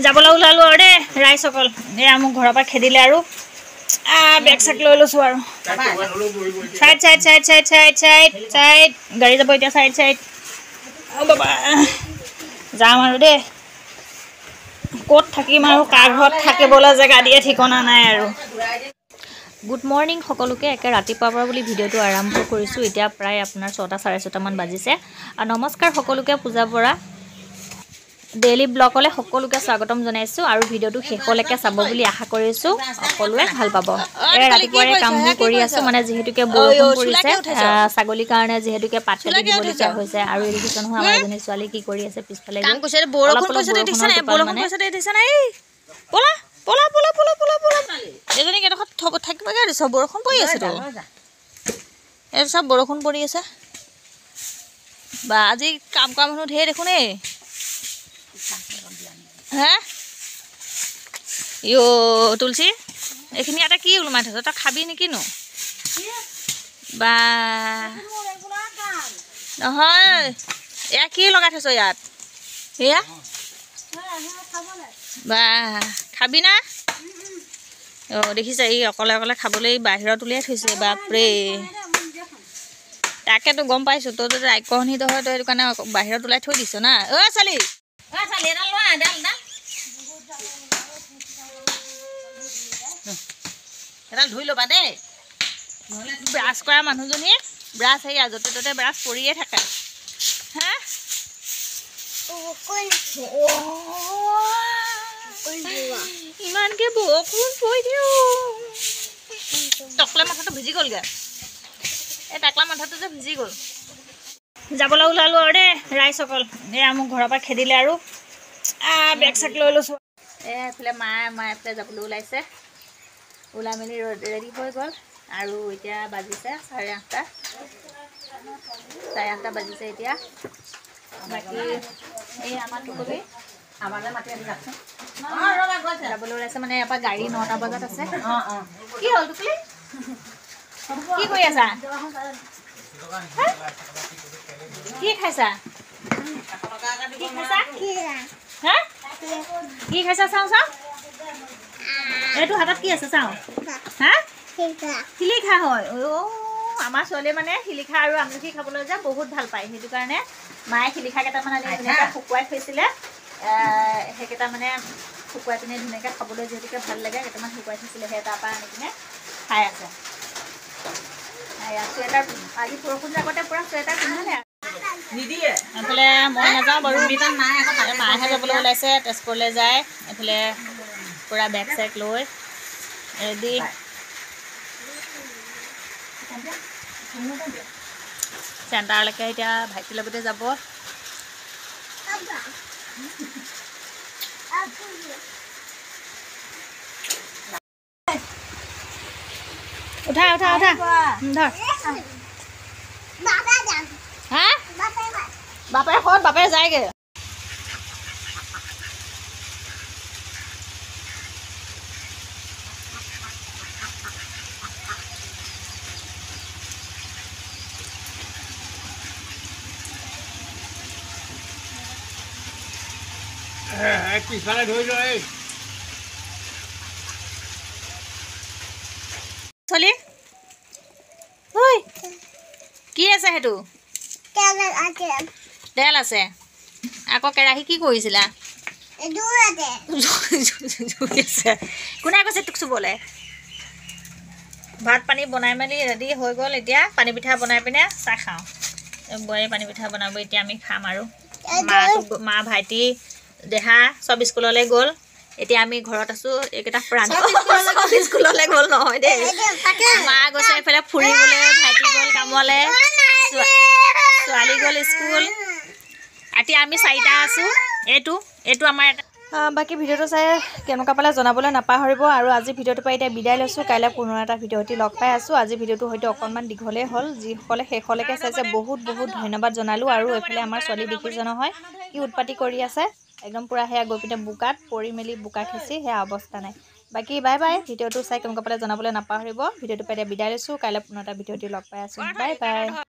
যাবলৈ ওলালো আৰু দেই ৰাইজসকল এয়া মোক ঘৰৰ পৰা খেদিলে আৰু বেগ চেক লৈ লৈছোঁ আৰু side side side side side side side গাড়ী যাব এতিয়া চাইড চাইড বাবা যাম আৰু দেই ক'ত থাকিম আৰু কাৰ ঘৰত থাকিবলৈ জেগা দিয়ে ঠিকনা নাই আৰু গুড মৰ্ণিং সকলোকে একে ৰাতিপুৱাৰ পৰা বুলি ভিডিঅ'টো আৰম্ভ কৰিছোঁ এতিয়া প্ৰায় আপোনাৰ 6টা 6:30 মান বাজিছে আৰু নমস্কাৰ সকলোকে পূজা পৰা ডেইলি ব্লগলৈ সকলোকে স্বাগতম জনাইছোঁ আৰু ভিডিঅ'টো শেষলৈকে চাব বুলি আশা কৰিছোঁ সকলোৱে ভাল পাব এই ৰাতিপুৱাৰে কামবোৰ কৰি আছোঁ মানে যিহেতুকে বৰষুণ পৰিছে ছাগলীৰ কাৰণে যিহেতুকে পাত কাটি দিবলগীয়া হৈছে আৰু এই দেখিছোঁ নহয় আমাৰ এজনী ছোৱালী কি কৰি আছে পিছফালে বৰষুণ পইচাতে দিছে নাই বৰষুণ পইচাতে দিছে নাই পলা পলা পলা পলা পলা পলা এজনী কেইডোখৰত থাকিবগৈ দিছ বৰষুণ পৰি আছে তো এই চব বৰষুণ পৰি আছে বা আজি কাম কৰা মানুহ ঢেৰ দেখোন এই হে ইও তুলসী এইখিনি এটা কি ওলমাই থৈছ তই খাবি নেকিনো বা নহয় এয়া কি লগাই থৈছ ইয়াত সেয়া বা খাবি না অঁ দেখিছে ই অকলে অকলে খাবলৈ বাহিৰত উলিয়াই থৈছে বাপৰে তাকেতো গম পাইছোঁ তই যদি আগ্ৰহণিত হয় তই সেইটো কাৰণে বাহিৰত ওলাই থৈ দিছ না অ' ছোৱালী এডাল ধুই ল'বা দেই ব্ৰাছ কৰা মানুহজনী ব্ৰাছ সেই য'তে ত'তে ব্ৰাছ পৰিয়ে থাকে হা ইমানকে বৰষুণ পৰি দিওঁ টকলা মাথাটো ভিজি গ'লগৈ এই টাকলা মাথাটো যে ভিজি গ'ল যাবলৈ ওলালো আৰু দেই ৰাইজসকল এয়া মোক ঘৰৰ পৰা খেদিলে আৰু বেগ চেক লৈ লৈছোঁ এইফালে মায়ে এফালে যাবলৈ ওলাইছে ওলাই মেলি ৰেডি হৈ গ'ল আৰু এতিয়া বাজিছে 8:30 বাজিছে এতিয়া বাকী এই আমাৰ টুকলি আমালৈ মাতি আনি যাওকচোন যাবলৈ ওলাইছে মানে ইয়াৰ পৰা গাড়ী 9টা বজাত আছে কি হ'ল টুকলি কি কৰি আছা কি খাইছা কি খাইছা হা কি খাইছা চাওঁ চাওঁ এইটো হাতত কি আছে চাওঁ হা শিলিখা হয় অ' আমাৰ ছোৱালীয়ে মানে শিলিখা আৰু আমলখি খাবলৈ যে বহুত ভাল পায় সেইটো কাৰণে মায়ে শিলিখা কেইটামান আনি ধুনীয়াকৈ শুকুৱাই থৈছিলে সেইকেইটা মানে শুকুৱাই পিনে ধুনীয়াকৈ খাবলৈ যিহেতুকে ভাল লাগে কেইটামান শুকুৱাই থৈছিলে সেই তাৰপৰা আনি পিনে খাই আছে চুৱেটাৰ আজি বৰষুণৰ আগতে পূৰা চুৱেটাৰ পিন্ধালে নিদিয়ে এইফালে মই নাযাওঁ বাৰু মায়েহে যাবলৈ ওলাইছে তেজপুৰলৈ যায় এইফালে পূৰা বেগ চেক লৈ ৰেডি চেণ্টাৰলৈকে এতিয়া ভাইটিৰ লগতে যাব উঠা উঠা উঠা ধৰ হা বাপে ক'ত বাপে যায়গৈ পিছফালে ধৰি লয় চলি ঐ কি আছে সেইটো তেল আছে আকৌ কেৰাহী কি কৰিছিলা কোনে কৈছে তোক চুবলৈ ভাত পানী বনাই মেলি ৰেডি হৈ গ'ল এতিয়া পানী পিঠা বনাই পিনে চাহ খাওঁ বৌয়ে পানী পিঠা বনাব এতিয়া আমি খাম আৰু মা ভাইটি দেহা চব স্কুললৈ গ'ল এতিয়া আমি ঘৰত আছোঁ এইকেইটা স্কুললৈ গ'ল নহয় দেই মা গৈছে এইফালে ফুৰিবলৈ ভাইটি গ'ল কামলৈ ছোৱালী গ'ল স্কুল এতিয়া আমি 4টা আছোঁ এইটো আমাৰ এটা বাকী ভিডিঅ'টো চাই কেনেকুৱা পালে জনাবলৈ নাপাহৰিব আৰু আজি ভিডিঅ'টোৰ পৰা এতিয়া বিদায় লৈছোঁ কাইলৈ পুনৰ এটা ভিডিঅ' সৈতে লগ পাই আছোঁ আজি ভিডিঅ'টো হয়তো অকণমান দীঘলেই হ'ল যিসকলে শেষলৈকে চাইছে বহুত ধন্যবাদ জনালোঁ আৰু এইফালে আমাৰ ছোৱালী দেখিছে নহয় কি উৎপাতি কৰি আছে একদম পূৰা সেয়া গৈ পিনে বোকাত পৰি মেলি বোকা খেচি সেয়া অৱস্থা নাই বাকী বাই বাই ভিডিঅ'টো চাই কেনেকুৱা পালে জনাবলৈ নাপাহৰিব ভিডিঅ'টোৰ পৰা এতিয়া বিদায় লৈছোঁ কাইলৈ পুনৰ এটা ভিডিঅ' সৈতে লগ পাই আছোঁ বাই বাই